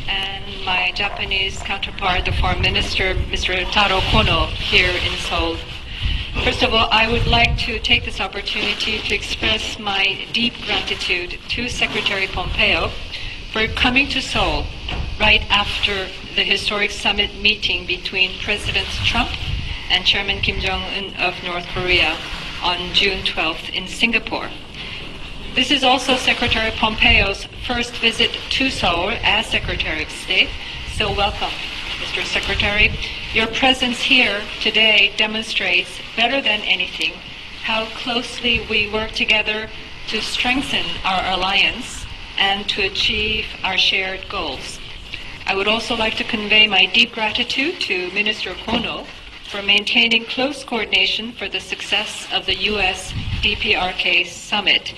and my Japanese counterpart, the Foreign Minister, Mr. Taro here in Seoul. First of all, I would like to take this opportunity to express my deep gratitude to Secretary Pompeo for coming to Seoul right after the historic summit meeting between President Trump and Chairman Kim Jong-un of North Korea on June 12th in Singapore. This is also Secretary Pompeo's first visit to Seoul as Secretary of State, so welcome, Mr. Secretary. Your presence here today demonstrates better than anything how closely we work together to strengthen our alliance and to achieve our shared goals. I would also like to convey my deep gratitude to Minister Kono for maintaining close coordination for the success of the U.S. DPRK summit.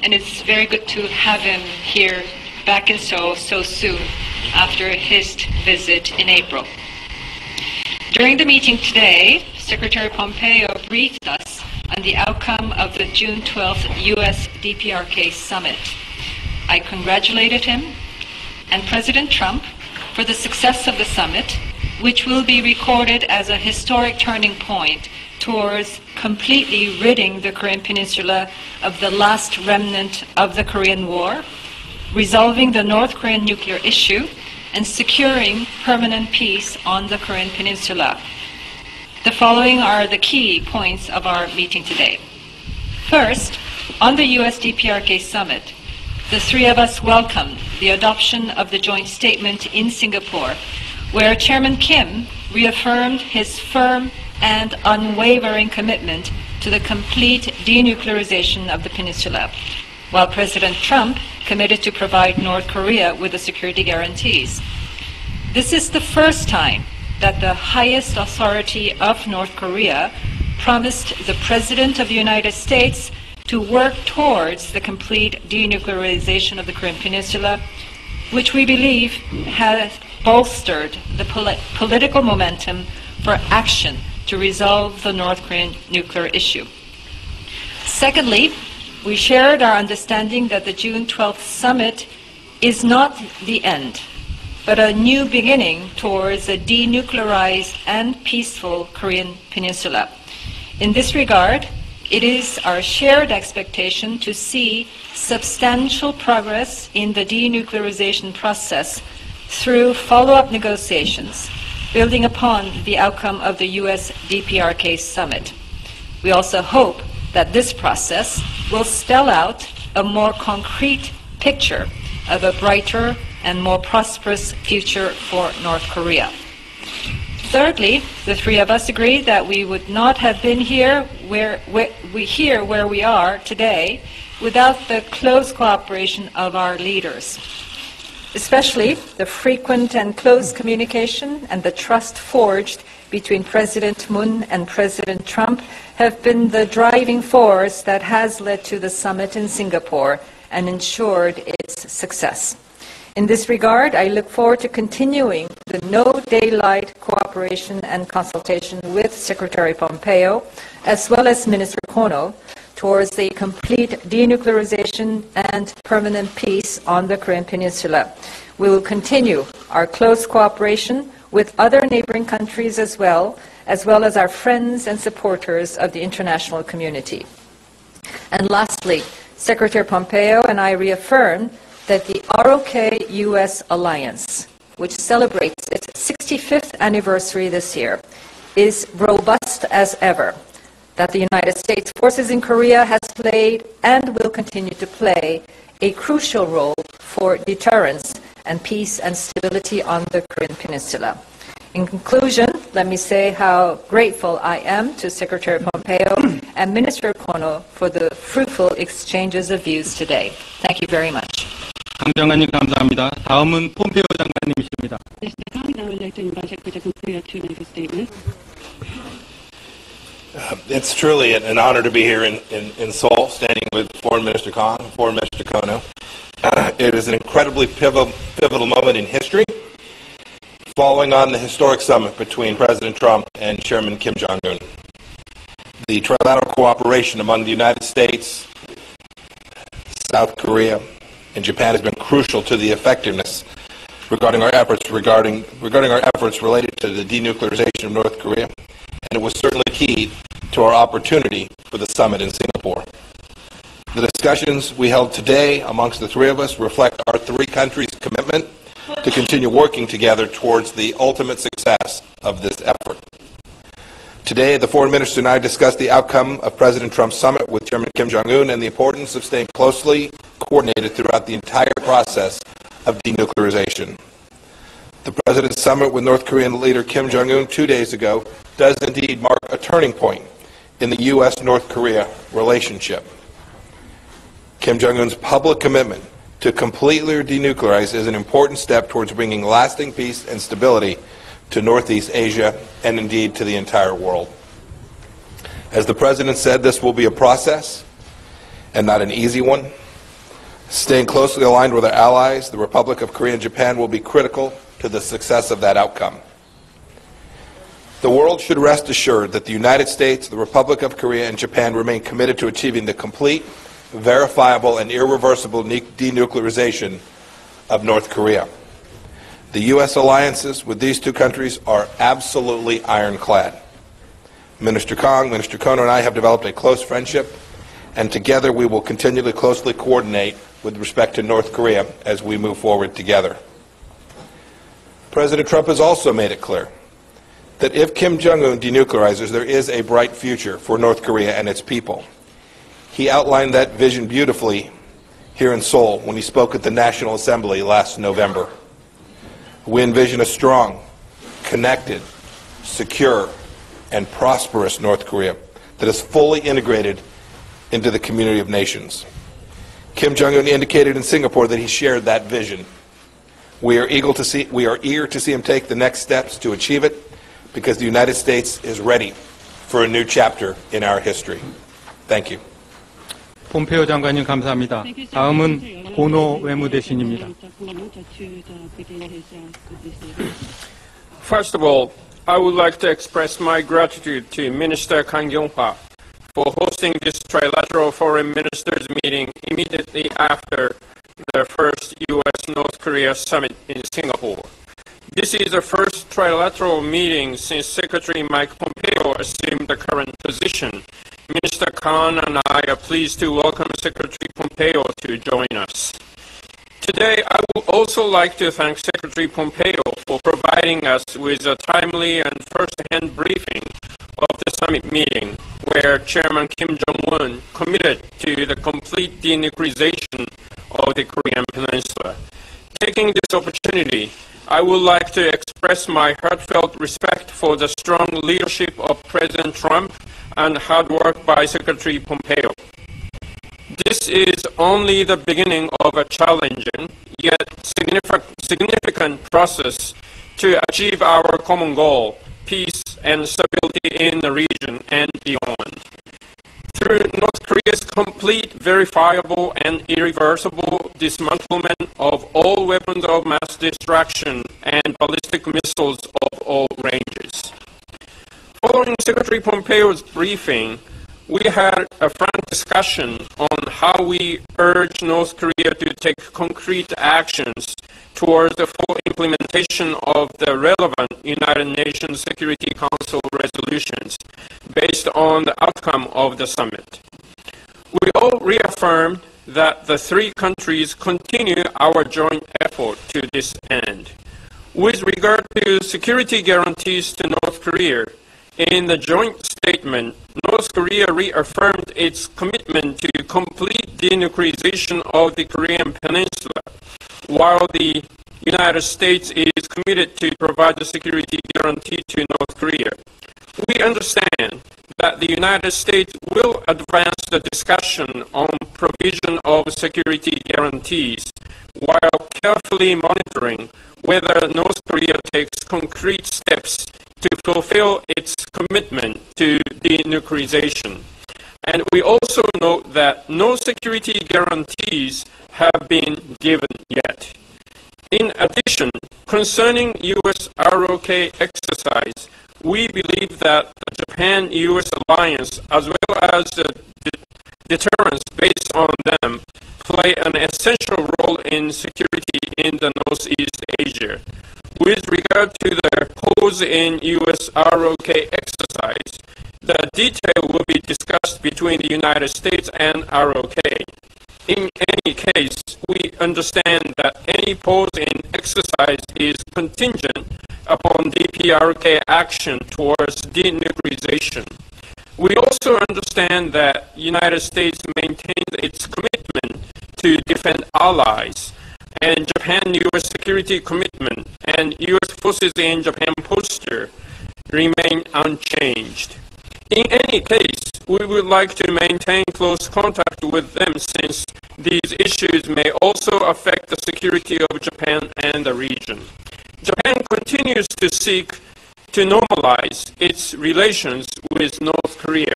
And it's very good to have him here back in Seoul so soon after his visit in April. During the meeting today, Secretary Pompeo briefed us on the outcome of the June 12th U.S. DPRK summit. I congratulated him and President Trump for the success of the summit, which will be recorded as a historic turning point towards completely ridding the Korean Peninsula of the last remnant of the Korean War, resolving the North Korean nuclear issue, and securing permanent peace on the Korean Peninsula. The following are the key points of our meeting today. First, on the U.S. DPRK summit, the three of us welcomed the adoption of the joint statement in Singapore, where Chairman Kim reaffirmed his firm and unwavering commitment to the complete denuclearization of the peninsula, while President Trump committed to provide North Korea with the security guarantees. This is the first time that the highest authority of North Korea promised the President of the United States to work towards the complete denuclearization of the Korean Peninsula, which we believe has bolstered the political momentum for action to resolve the North Korean nuclear issue. Secondly, we shared our understanding that the June 12th summit is not the end, but a new beginning towards a denuclearized and peaceful Korean Peninsula. In this regard, it is our shared expectation to see substantial progress in the denuclearization process through follow-up negotiations, building upon the outcome of the U.S. DPRK summit. We also hope that this process will spell out a more concrete picture of a brighter and more prosperous future for North Korea. Thirdly, the three of us agreed that we would not have been here where we are today without the close cooperation of our leaders. Especially the frequent and close communication and the trust forged between President Moon and President Trump have been the driving force that has led to the summit in Singapore and ensured its success. In this regard, I look forward to continuing the no-daylight cooperation and consultation with Secretary Pompeo, as well as Minister Kono, towards the complete denuclearization and permanent peace on the Korean Peninsula. We will continue our close cooperation with other neighboring countries as well as our friends and supporters of the international community. And lastly, Secretary Pompeo and I reaffirm that the ROK-US alliance, which celebrates its 65th anniversary this year, is robust as ever, that the United States forces in Korea has played and will continue to play a crucial role for deterrence and peace and stability on the Korean Peninsula. In conclusion, let me say how grateful I am to Secretary Pompeo and Minister Kono for the fruitful exchanges of views today. Thank you very much. 강 장관님 감사합니다. 다음은 폼페오 장관님이십니다. I would like to invite Secretary Pompeo to make a statement. It's truly an honor to be here in Seoul, standing with Foreign Minister Kang, Foreign Minister Kono. It is an incredibly pivotal moment in history, following on the historic summit between President Trump and Chairman Kim Jong-un. The trilateral cooperation among the United States, South Korea, and Japan has been crucial to the effectiveness regarding our efforts related to the denuclearization of North Korea, and it was certainly key to our opportunity for the summit in Singapore. The discussions we held today amongst the three of us reflect our three countries' commitment to continue working together towards the ultimate success of this effort. Today, the foreign minister and I discussed the outcome of President Trump's summit with Chairman Kim Jong-un and the importance of staying closely coordinated throughout the entire process of denuclearization. The President's summit with North Korean leader Kim Jong-un 2 days ago does indeed mark a turning point in the U.S.-North Korea relationship. Kim Jong-un's public commitment to completely denuclearize is an important step towards bringing lasting peace and stability to Northeast Asia and indeed to the entire world. As the President said, this will be a process and not an easy one. Staying closely aligned with our allies, the Republic of Korea and Japan, will be critical to the success of that outcome. The world should rest assured that the United States, the Republic of Korea, and Japan remain committed to achieving the complete, verifiable, and irreversible denuclearization of North Korea. The U.S. alliances with these two countries are absolutely ironclad. Minister Kang, Minister Kono, and I have developed a close friendship, and together we will continually closely coordinate with respect to North Korea as we move forward together. President Trump has also made it clear that if Kim Jong-un denuclearizes, there is a bright future for North Korea and its people. He outlined that vision beautifully here in Seoul when he spoke at the National Assembly last November. We envision a strong, connected, secure, and prosperous North Korea that is fully integrated into the community of nations. Kim Jong-un indicated in Singapore that he shared that vision. We are eager to see him take the next steps to achieve it because the United States is ready for a new chapter in our history. Thank you. 폼페오 장관님 감사합니다. 다음은 고노 외무대신입니다. First of all, I would like to express my gratitude to Minister Kyung-wha for hosting this trilateral foreign ministers meeting immediately after the first U.S.-North Korea summit in Singapore. This is the first trilateral meeting since Secretary Mike Pompeo assumed the current position. Minister Kang and I are pleased to welcome Secretary Pompeo to join us. Today, I would also like to thank Secretary Pompeo for providing us with a timely and first-hand briefing of the summit meeting, where Chairman Kim Jong-un committed to the complete denuclearization of the Korean Peninsula. Taking this opportunity, I would like to express my heartfelt respect for the strong leadership of President Trump and hard work by Secretary Pompeo. This is only the beginning of a challenging yet significant process to achieve our common goal, peace and stability in the region and beyond. Through North Korea's complete, verifiable, and irreversible dismantlement of all weapons of mass destruction and ballistic missiles of all ranges. Following Secretary Pompeo's briefing, we had a frank discussion on how we urge North Korea to take concrete actions towards the full implementation of the relevant United Nations Security Council resolutions based on the outcome of the summit. We all reaffirmed that the three countries continue our joint effort to this end. With regard to security guarantees to North Korea, in the joint statement, North Korea reaffirmed its commitment to complete denuclearization of the Korean Peninsula, while the United States is committed to provide the security guarantee to North Korea. We understand that the United States will advance the discussion on provision of security guarantees while carefully monitoring whether North Korea takes concrete steps to fulfill its commitment to denuclearization. And we also note that no security guarantees have been given yet. In addition, concerning U.S. ROK exercise, we believe that the Japan-U.S. alliance, as well as the deterrence based on them play an essential role in security in the Northeast Asia. With regard to the pause in U.S. ROK exercise, the detail will be discussed between the United States and ROK. In any case, we understand that any pause in exercise is contingent upon DPRK action towards denuclearization. We also understand that the United States maintains its commitment to defend allies, and Japan-U.S. security commitment and U.S. forces in Japan posture remain unchanged. In any case, we would like to maintain close contact with them since these issues may also affect the security of Japan and the region. Japan continues to seek to normalize its relations with North Korea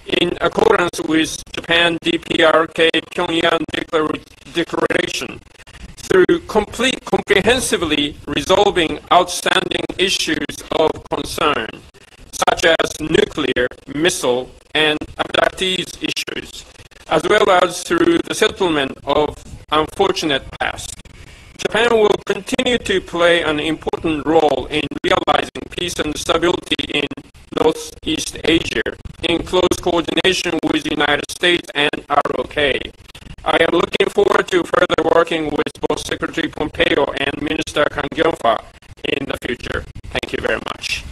in accordance with Japan DPRK Pyongyang Declaration through comprehensively resolving outstanding issues of concern, such as nuclear, missile, and abductees issues, as well as through the settlement of unfortunate past. Japan will continue to play an important role in realizing peace and stability in Northeast Asia, in close coordination with the United States and ROK. I am looking forward to further working with both Secretary Pompeo and Minister Kang in the future. Thank you very much.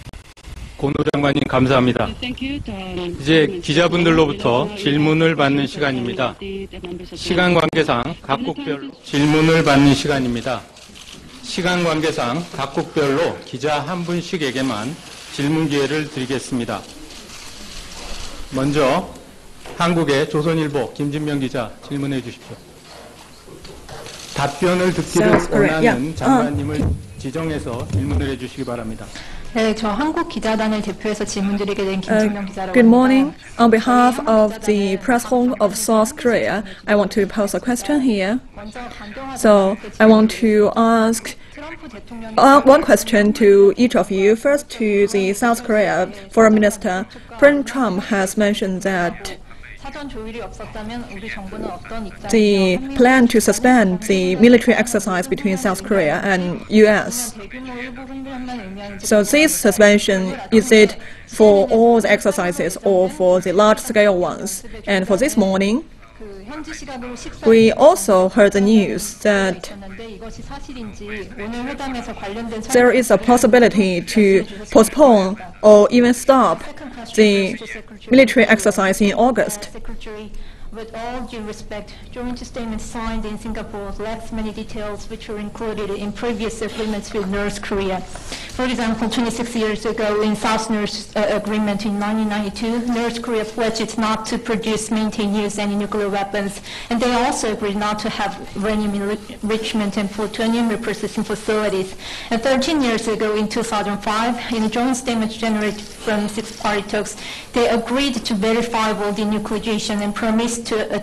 고노 장관님 감사합니다. 이제 기자분들로부터 질문을 받는 시간입니다. 시간 관계상 각국별로 질문을 받는 시간입니다. 시간 관계상 각국별로 기자 한 분씩에게만 질문 기회를 드리겠습니다. 먼저 한국의 조선일보 김진명 기자 질문해 주십시오. 답변을 듣기를 원하는 장관님을 지정해서 질문을 해 주시기 바랍니다. 네, 저 한국 기자단을 대표해서 질문드리게 된 김진명 기자라고 Good 합니다. morning. On behalf of the press hall of South Korea, I want to pose a question here. So I want to ask one question to each of you. First, to the South Korea Foreign Minister. President Trump has mentioned that the plan to suspend the military exercise between South Korea and U.S. So this suspension, is it for all the exercises or for the large-scale ones? And for this morning, we also heard the news that there is a possibility to postpone or even stop the military exercise in August. With all due respect, joint statements signed in Singapore lacks many details which were included in previous agreements with North Korea. For example, 26 years ago in South North Agreement in 1992, North Korea pledged not to produce, maintain, use any nuclear weapons, and they also agreed not to have uranium enrichment and plutonium reprocessing facilities. And 13 years ago in 2005, in a joint statement generated from six-party talks, they agreed to verifiable denuclearization and promised to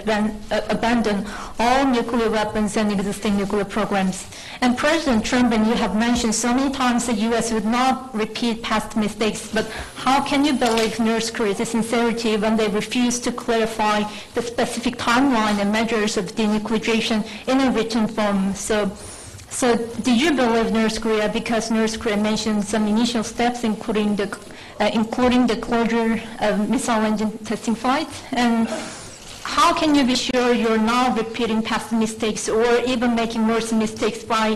abandon all nuclear weapons and existing nuclear programs. And President Trump and you have mentioned so many times the U.S. would not repeat past mistakes, but how can you believe North Korea's sincerity when they refuse to clarify the specific timeline and measures of denuclearization in a written form? So do you believe North Korea because North Korea mentioned some initial steps, including the closure of missile engine testing flights? And how can you be sure you're not repeating past mistakes or even making worse mistakes by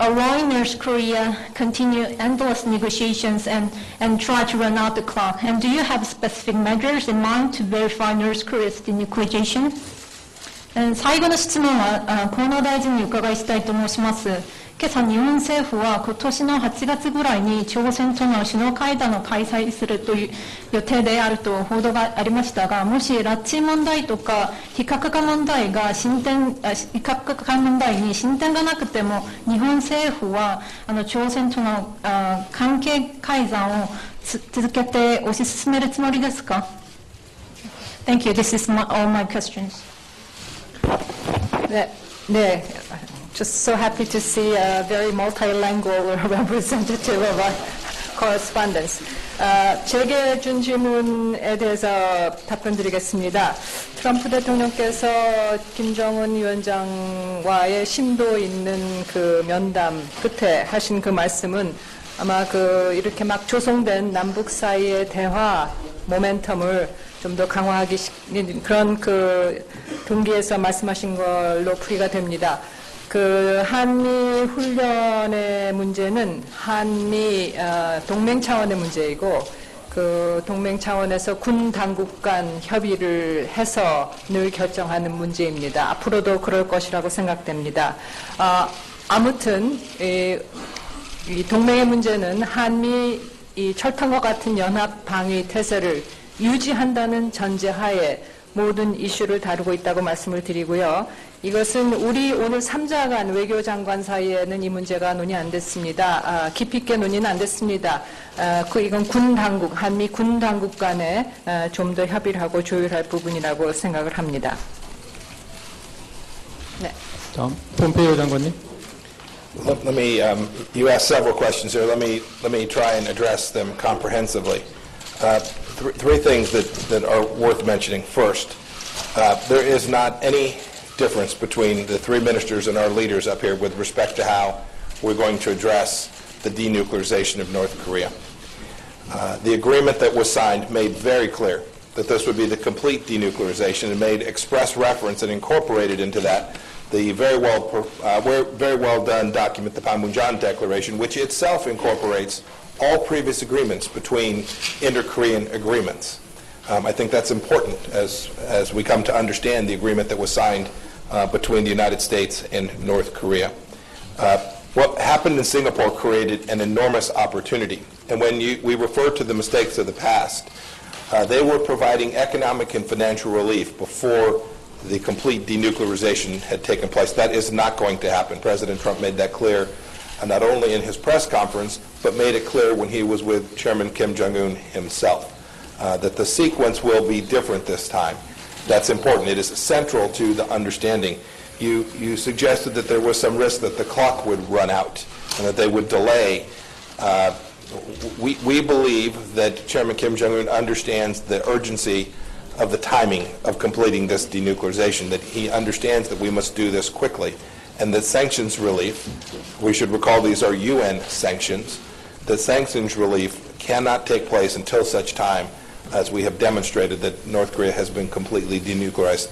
allowing North Korea continue endless negotiations and try to run out the clock? And do you have specific measures in mind to verify North Korea's denuclearization? 最後の質問は河野大臣に伺いしたいと申します。今朝日本政府は今年の8月ぐらいに朝鮮との首脳会談を開催するという予定であると報道がありましたが、もし拉致問題とか非核化問題に進展がなくても日本政府は朝鮮との関係改ざんを続けて推し進めるつもりですか？ Thank you. This is all my questions. 네, just so happy to see a very multilingual representative correspondence. 제게 준 질문에 대해서 답변드리겠습니다. 트럼프 대통령께서 김정은 위원장과의 심도 있는 그 면담 끝에 하신 그 말씀은 아마 이렇게 막 조성된 남북 사이의 대화 모멘텀을 좀 더 강화하기 그런 동기에서 말씀하신 걸로 풀이가 됩니다. 한미 훈련의 문제는 한미 동맹 차원의 문제이고 동맹 차원에서 군 당국 간 협의를 해서 늘 결정하는 문제입니다. 앞으로도 그럴 것이라고 생각됩니다. 아무튼 이 동맹의 문제는 한미 이 철판과 같은 연합 방위 태세를 유지한다는 전제하에 모든 이슈를 다루고 있다고 말씀을 드리고요. 이것은 우리 오늘 3자 간 외교장관 사이에는 이 문제가 논의 안 됐습니다. 깊이 있게 논의는 안 됐습니다. 이건 군 당국, 한미 군 당국 간에 좀 더 협의를 하고 조율할 부분이라고 생각을 합니다. 네. 다음 폼페이오 장관님. Let me. You asked several questions here. Let me try and address them comprehensively. Three things that are worth mentioning. First, there is not any difference between the three ministers and our leaders up here with respect to how we're going to address the denuclearization of North Korea. The agreement that was signed made very clear that this would be the complete denuclearization and made express reference and incorporated into that the very well done document, the Panmunjom Declaration, which itself incorporates all previous agreements between inter-Korean agreements. I think that's important as we come to understand the agreement that was signed between the United States and North Korea. What happened in Singapore created an enormous opportunity. And when we refer to the mistakes of the past, they were providing economic and financial relief before the complete denuclearization had taken place. That is not going to happen. President Trump made that clear not only in his press conference, but made it clear when he was with Chairman Kim Jong-un himself, that the sequence will be different this time. That's important. It is central to the understanding. You suggested that there was some risk that the clock would run out and that they would delay. We believe that Chairman Kim Jong-un understands the urgency of the timing of completing this denuclearization, that he understands that we must do this quickly. And that sanctions relief, we should recall these are UN sanctions, that sanctions relief cannot take place until such time as we have demonstrated that North Korea has been completely denuclearized.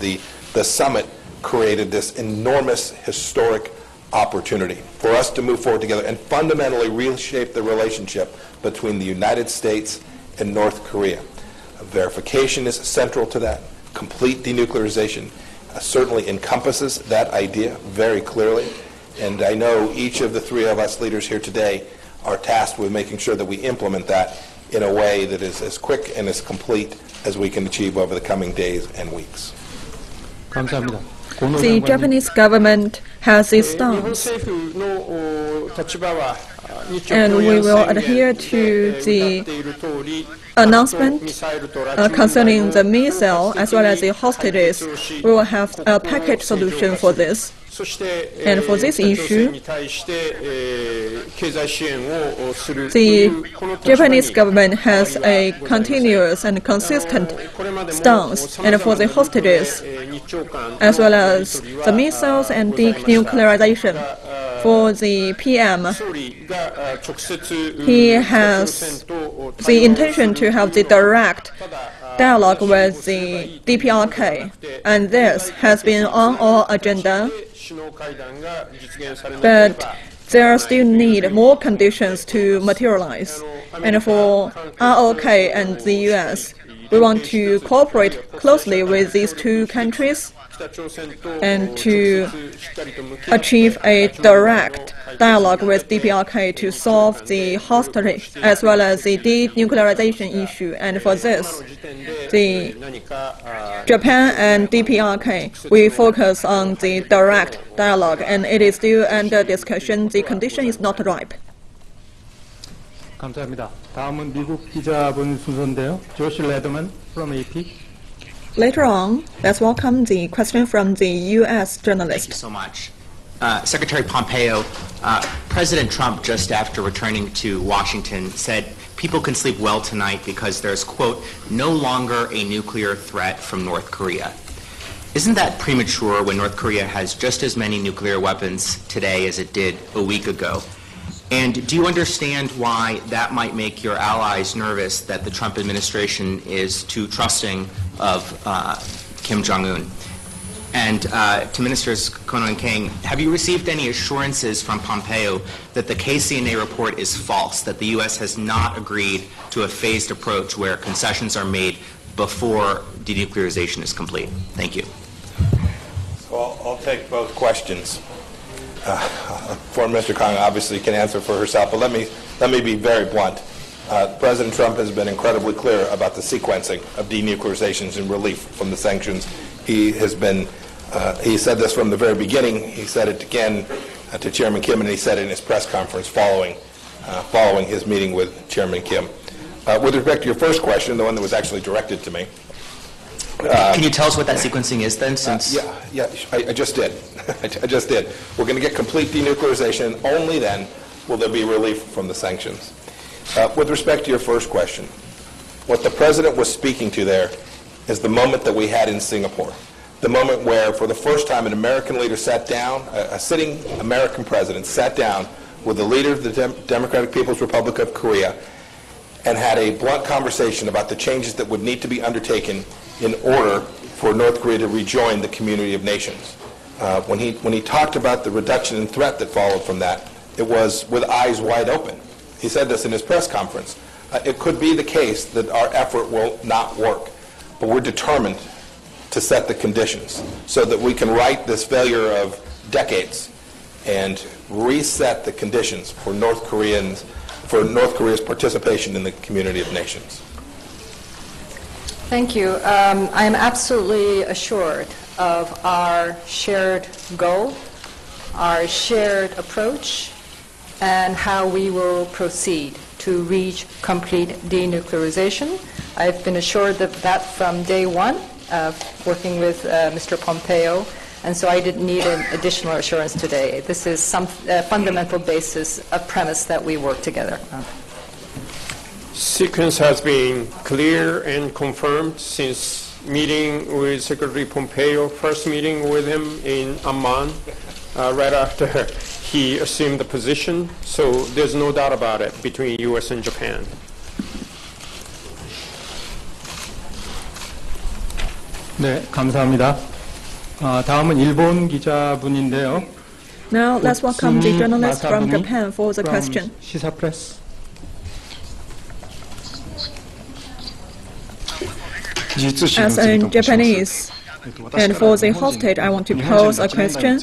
The summit created this enormous historic opportunity for us to move forward together and fundamentally reshape the relationship between the United States and North Korea. Verification is central to that. Complete denuclearization certainly encompasses that idea very clearly. And I know each of the three of us leaders here today are tasked with making sure that we implement that in a way that is as quick and as complete as we can achieve over the coming days and weeks. 감사합니다. The Japanese government has its stance, and we will adhere to the announcement concerning the missile as well as the hostages. We will have a package solution for this. And for this issue, the Japanese government has a continuous and consistent stance. And for the hostages, as well as the missiles and denuclearization, for the PM, he has the intention to have the direct dialogue with the DPRK, and this has been on our agenda. But there still need more conditions to materialize. And for ROK and the US, we want to cooperate closely with these two countries and to achieve a direct dialogue with DPRK to solve the hostage as well as the denuclearization issue. And for this, the Japan and DPRK, we focus on the direct dialogue, and it is still under discussion. The condition is not ripe. 감사합니다. 다음은 미국 기자분 순서인데요. 조시 레더만 from AP. Later on, let's welcome the question from the U.S. journalist. Thank you so much. Secretary Pompeo, President Trump, just after returning to Washington, said people can sleep well tonight because there's, quote, no longer a nuclear threat from North Korea. Isn't that premature when North Korea has just as many nuclear weapons today as it did a week ago? And do you understand why that might make your allies nervous that the Trump administration is too trusting of Kim Jong-un? And to Ministers Kono and Kang, have you received any assurances from Pompeo that the KCNA report is false, that the U.S. has not agreed to a phased approach where concessions are made before denuclearization is complete? Thank you. Well, I'll take both questions. Foreign Minister Kang obviously can answer for herself, but let me be very blunt. President Trump has been incredibly clear about the sequencing of denuclearizations and relief from the sanctions. He has been, he said this from the very beginning. He said it again to Chairman Kim, and he said it in his press conference following his meeting with Chairman Kim. With respect to your first question, the one that was actually directed to me. Can you tell us what that sequencing is then? Since I just did. I just did. We're going to get complete denuclearization. Only then will there be relief from the sanctions. With respect to your first question, what the President was speaking to there is the moment that we had in Singapore. The moment where, for the first time, an American leader sat down, a sitting American president sat down with the leader of the Democratic People's Republic of Korea and had a blunt conversation about the changes that would need to be undertaken in order for North Korea to rejoin the community of nations. When he talked about the reduction in threat that followed from that, it was with eyes wide open. He said this in his press conference. It could be the case that our effort will not work, but we're determined to set the conditions so that we can right this failure of decades and reset the conditions for North Korea's participation in the community of nations. Thank you. I am absolutely assured of our shared goal, our shared approach, and how we will proceed to reach complete denuclearization. I've been assured of that from day one, working with Mr. Pompeo, and so I didn't need an additional assurance today. This is some fundamental basis, a premise that we work together on. Sequence has been clear and confirmed since meeting with Secretary Pompeo, first meeting with him in Amman, right after he assumed the position. So there's no doubt about it between U.S. and Japan. 네, 감사합니다. 다음은 일본 기자분인데요. Now let's welcome the journalist from Japan for the question. 시사프레스. As in Japanese, and for the hostage, I want to pose a question.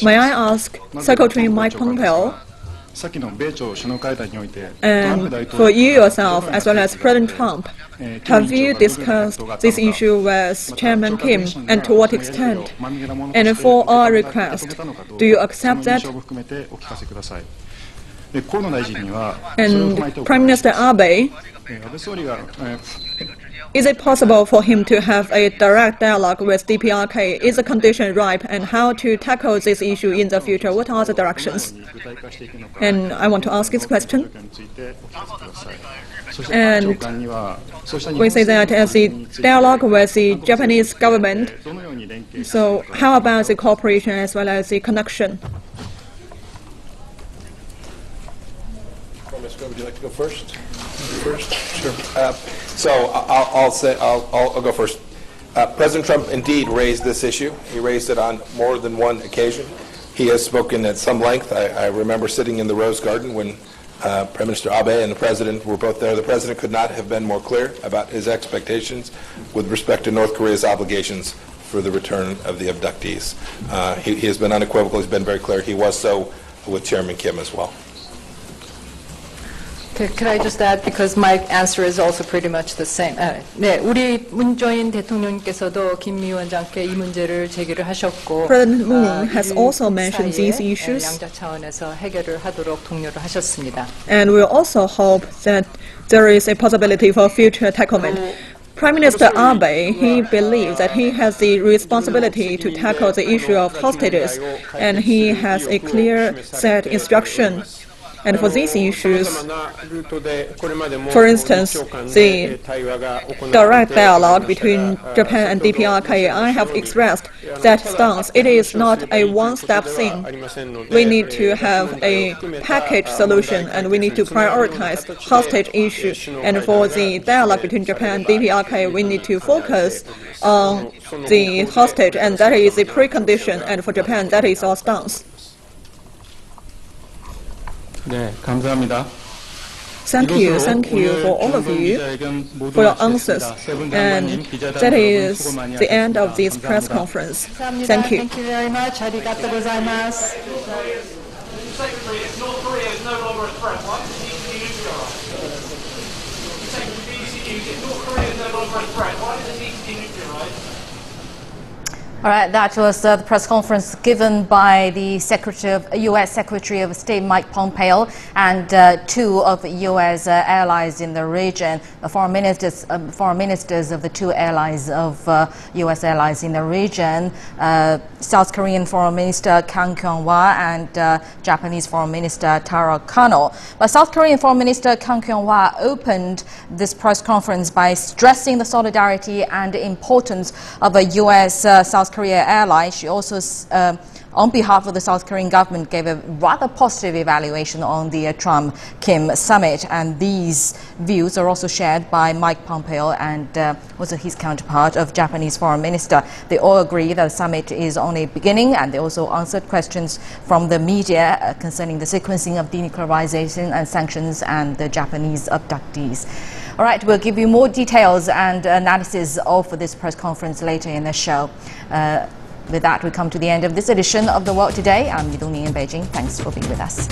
May I ask Secretary Mike Pompeo, and for you yourself, as well as President Trump, have you discussed this issue with Chairman Kim, and to what extent? And for our request, do you accept that? And Prime Minister Abe, is it possible for him to have a direct dialogue with DPRK? Is the condition ripe, and how to tackle this issue in the future? What are the directions? And I want to ask this question. And we say that as the dialogue with the Japanese government, so how about the cooperation as well as the connection? Would you like to go first? Sure. So I'll go first. President Trump indeed raised this issue. He raised it on more than one occasion. He has spoken at some length. I remember sitting in the Rose Garden when Prime Minister Abe and the President were both there. The President could not have been more clear about his expectations with respect to North Korea's obligations for the return of the abductees. He has been unequivocal. He's been very clear. He was so with Chairman Kim as well. Could I just add, because my answer is also pretty much the same. 네, 우리 문재인 대통령께서도 김 위원장께 이 문제를 제기를 하셨고, President Moon has also mentioned these issues, 양자 차원에서 해결을 하도록 독려를 ha셨습니다. and we also hope that there is a possibility for future tacklement. Prime Minister Abe, he believes that he has the responsibility to tackle the issue of hostages, and he has a clear set instruction. And for these issues, for instance, the direct dialogue between Japan and DPRK, I have expressed that stance. It is not a one-step thing. We need to have a package solution, and we need to prioritize hostage issues. And for the dialogue between Japan and DPRK, we need to focus on the hostage, and that is a precondition. And for Japan, that is our stance. 네, 감사합니다. Thank you for all of you for your answers. And that is the end of this press conference. Thank you. Thank you very much. Arigato gozaimasu. North Korea is no longer a threat. Why does it need to denuclearize? North Korea is no longer a threat. Why does it need to denuclearize? All right, that was the press conference given by the U.S. Secretary of State Mike Pompeo and two of U.S. allies in the region, the foreign ministers of the two allies of U.S. allies in the region, South Korean Foreign Minister Kyung-wha and Japanese Foreign Minister Taro. But South Korean Foreign Minister Kyung-wha opened this press conference by stressing the solidarity and importance of a U.S. South Korea ally. She also, on behalf of the South Korean government, gave a rather positive evaluation on the Trump-Kim summit. And these views are also shared by Mike Pompeo and also his counterpart of Japanese Foreign Minister. They all agree that the summit is only beginning, and they also answered questions from the media concerning the sequencing of denuclearization and sanctions and the Japanese abductees. All right, we'll give you more details and analysis of this press conference later in the show. With that, we come to the end of this edition of The World Today. I'm Lee Dong-ning in Beijing. Thanks for being with us.